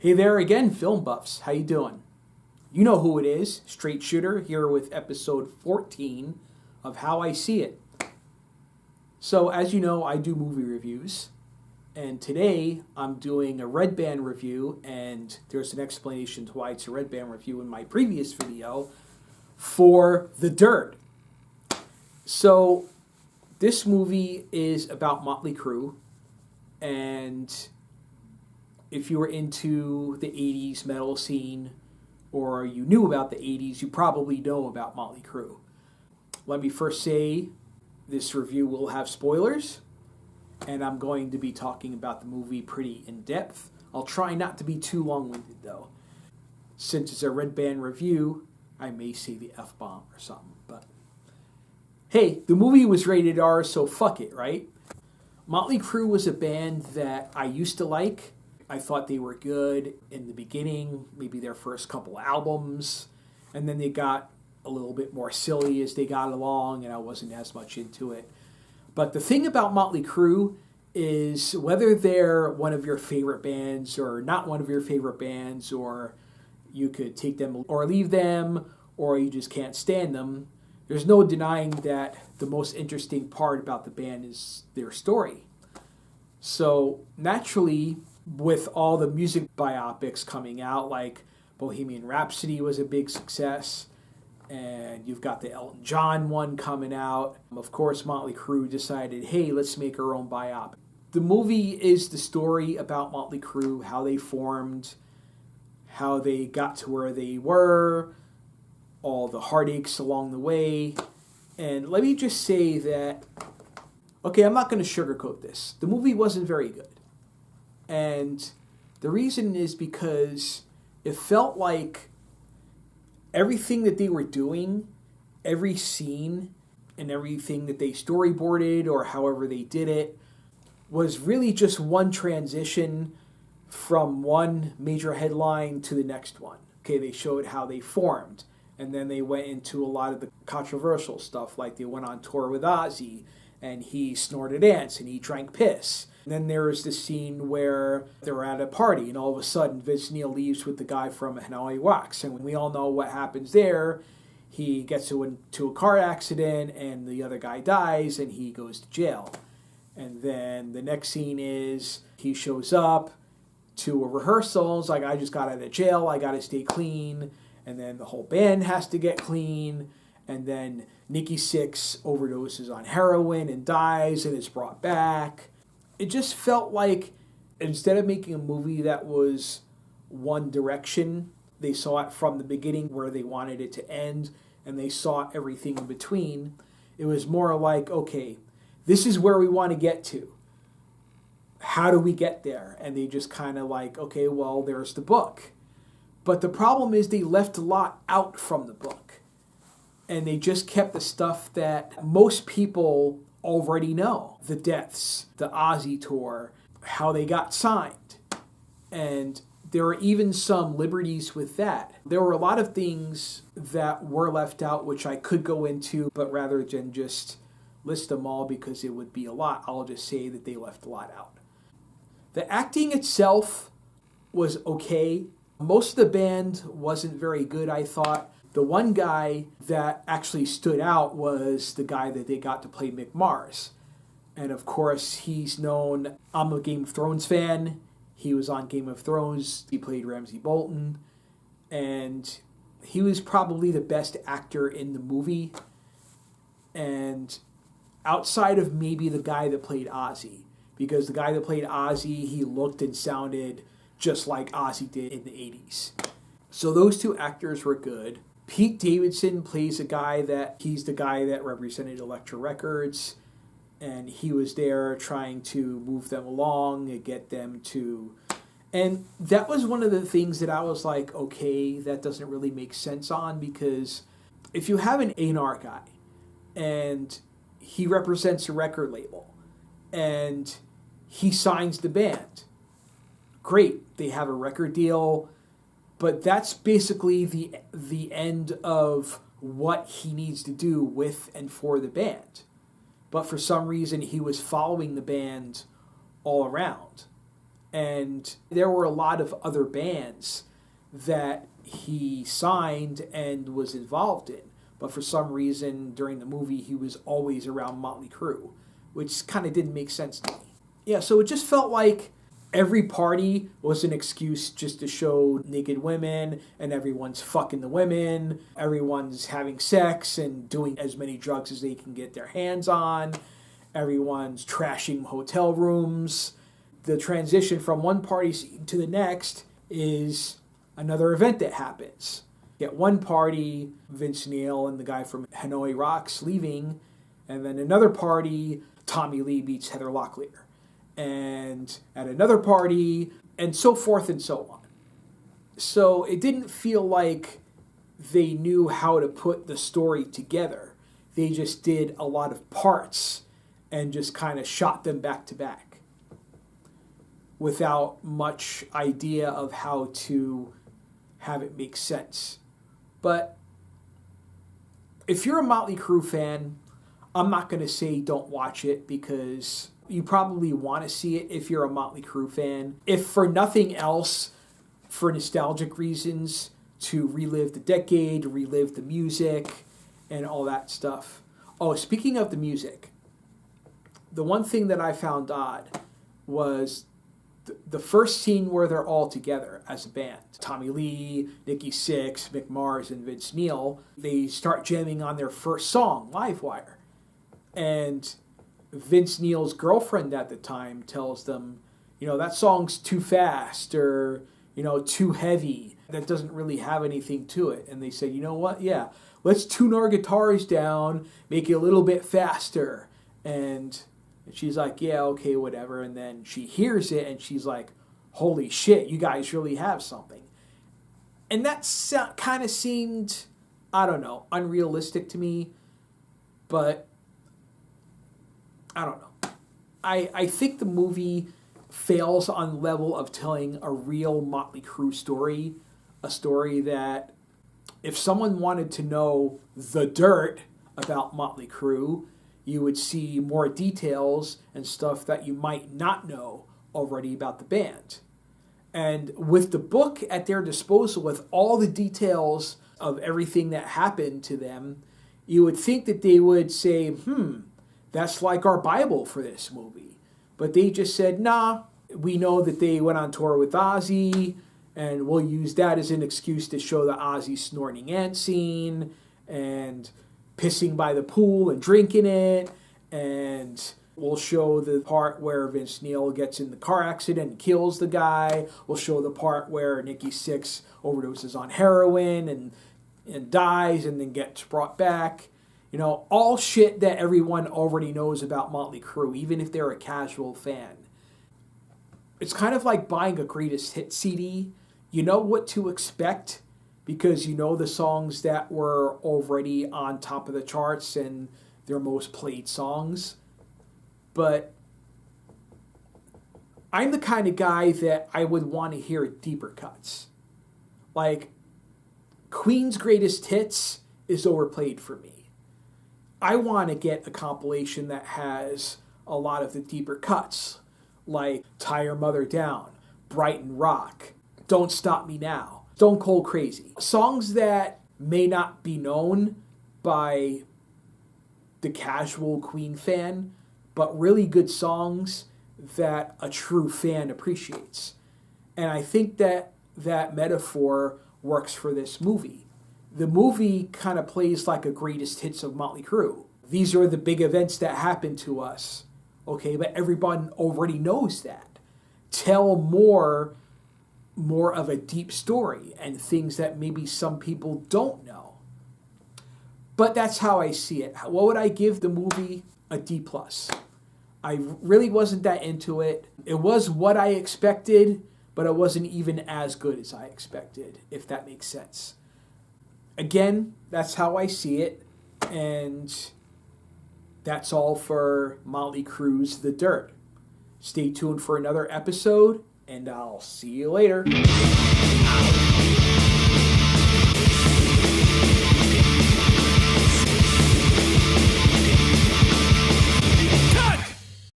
Hey there again, film buffs. How you doing? You know who it is, Straight Shooter, here with episode 14 of How I See It. So, as you know, I do movie reviews, and today I'm doing a Red Band review, and there's an explanation to why it's a Red Band review in my previous video for The Dirt. So, this movie is about Motley Crue, and if you were into the 80s metal scene or you knew about the 80s, you probably know about Motley Crue. Let me first say this review will have spoilers, and I'm going to be talking about the movie pretty in depth. I'll try not to be too long-winded though. Since it's a Red Band review, I may say the F-bomb or something, but hey, the movie was rated R, so fuck it, right? Motley Crue was a band that I used to like. I thought they were good in the beginning, maybe their first couple albums, and then they got a little bit more silly as they got along, and I wasn't as much into it. But the thing about Motley Crue is whether they're one of your favorite bands or not one of your favorite bands, or you could take them or leave them, or you just can't stand them, there's no denying that the most interesting part about the band is their story. So naturally, with all the music biopics coming out, like Bohemian Rhapsody was a big success, and you've got the Elton John one coming out. Of course, Motley Crue decided, hey, let's make our own biopic. The movie is the story about Motley Crue, how they formed, how they got to where they were, all the heartaches along the way. And let me just say that, okay, I'm not going to sugarcoat this. The movie wasn't very good. And the reason is because it felt like everything that they were doing, every scene and everything that they storyboarded or however they did it, was really just one transition from one major headline to the next one. Okay, they showed how they formed, and then they went into a lot of the controversial stuff, like they went on tour with Ozzy, and he snorted ants, and he drank piss. And then there was this scene where they're at a party, and all of a sudden Vince Neil leaves with the guy from Hanoi Rocks. And we all know what happens there. He gets into a car accident, and the other guy dies, and he goes to jail. And then the next scene is he shows up to a rehearsal. It's like, I just got out of jail, I got to stay clean. And then the whole band has to get clean. And then Nikki Sixx overdoses on heroin and dies, and is brought back. It just felt like instead of making a movie that was one direction, they saw it from the beginning where they wanted it to end, and they saw everything in between. It was more like, okay, this is where we want to get to. How do we get there? And they just kind of like, okay, well, there's the book. But the problem is they left a lot out from the book. And they just kept the stuff that most people already know. The deaths, the Ozzy tour, how they got signed. And there are even some liberties with that. There were a lot of things that were left out which I could go into, but rather than just list them all because it would be a lot, I'll just say that they left a lot out. The acting itself was okay. Most of the band wasn't very good, I thought. The one guy that actually stood out was the guy that they got to play Mick Mars. And of course, he's known, I'm a Game of Thrones fan. He was on Game of Thrones. He played Ramsay Bolton. And he was probably the best actor in the movie. And outside of maybe the guy that played Ozzy. Because the guy that played Ozzy, he looked and sounded just like Ozzy did in the 80s. So those two actors were good. Pete Davidson plays he's the guy that represented Elektra Records, and he was there trying to move them along and get them to... And that was one of the things that I was like, okay, that doesn't really make sense on, because if you have an A&R guy, and he represents a record label, and he signs the band, great, they have a record deal. But that's basically the end of what he needs to do with and for the band. But for some reason, he was following the band all around. And there were a lot of other bands that he signed and was involved in. But for some reason, during the movie, he was always around Motley Crue, which kind of didn't make sense to me. Yeah, so it just felt like every party was an excuse just to show naked women, and everyone's fucking the women, everyone's having sex and doing as many drugs as they can get their hands on, everyone's trashing hotel rooms. The transition from one party scene to the next is another event that happens. At one party, Vince Neil and the guy from Hanoi Rocks leaving, and then another party, Tommy Lee beats Heather Locklear. And at another party, and so forth and so on. So it didn't feel like they knew how to put the story together. They just did a lot of parts and just kind of shot them back to back without much idea of how to have it make sense. But if you're a Motley Crue fan, I'm not going to say don't watch it, because you probably want to see it if you're a Motley Crue fan. If for nothing else, for nostalgic reasons, to relive the decade, relive the music, and all that stuff. Oh, speaking of the music, the one thing that I found odd was the first scene where they're all together as a band. Tommy Lee, Nikki Sixx, Mick Mars, and Vince Neil, they start jamming on their first song, Livewire. And Vince Neil's girlfriend at the time tells them, that song's too fast, or, too heavy. That doesn't really have anything to it. And they said, you know what? Yeah, let's tune our guitars down, make it a little bit faster. And she's like, yeah, okay, whatever. And then she hears it and she's like, holy shit, you guys really have something. And that kind of seemed, I don't know, unrealistic to me. But I don't know. I think the movie fails on the level of telling a real Motley Crue story. A story that if someone wanted to know the dirt about Motley Crue, you would see more details and stuff that you might not know already about the band. And with the book at their disposal, with all the details of everything that happened to them, you would think that they would say, that's like our Bible for this movie. But they just said, nah, we know that they went on tour with Ozzy, and we'll use that as an excuse to show the Ozzy snorting ant scene, and pissing by the pool and drinking it, and we'll show the part where Vince Neil gets in the car accident and kills the guy. We'll show the part where Nikki Sixx overdoses on heroin and dies and then gets brought back. All shit that everyone already knows about Motley Crue, even if they're a casual fan. It's kind of like buying a greatest hit CD. You know what to expect because you know the songs that were already on top of the charts and their most played songs. But I'm the kind of guy that I would want to hear deeper cuts. Like, Queen's Greatest Hits is overplayed for me. I want to get a compilation that has a lot of the deeper cuts, like Tie Your Mother Down, Brighton Rock, Don't Stop Me Now, Stone Cold Crazy. Songs that may not be known by the casual Queen fan, but really good songs that a true fan appreciates. And I think that metaphor works for this movie. The movie kind of plays like a greatest hits of Motley Crue. These are the big events that happen to us. Okay, but everyone already knows that. Tell more of a deep story and things that maybe some people don't know. But that's how I see it. What would I give the movie? A D+. I really wasn't that into it. It was what I expected, but it wasn't even as good as I expected, if that makes sense. Again, that's how I see it, and that's all for Motley Crue's The Dirt. Stay tuned for another episode, and I'll see you later.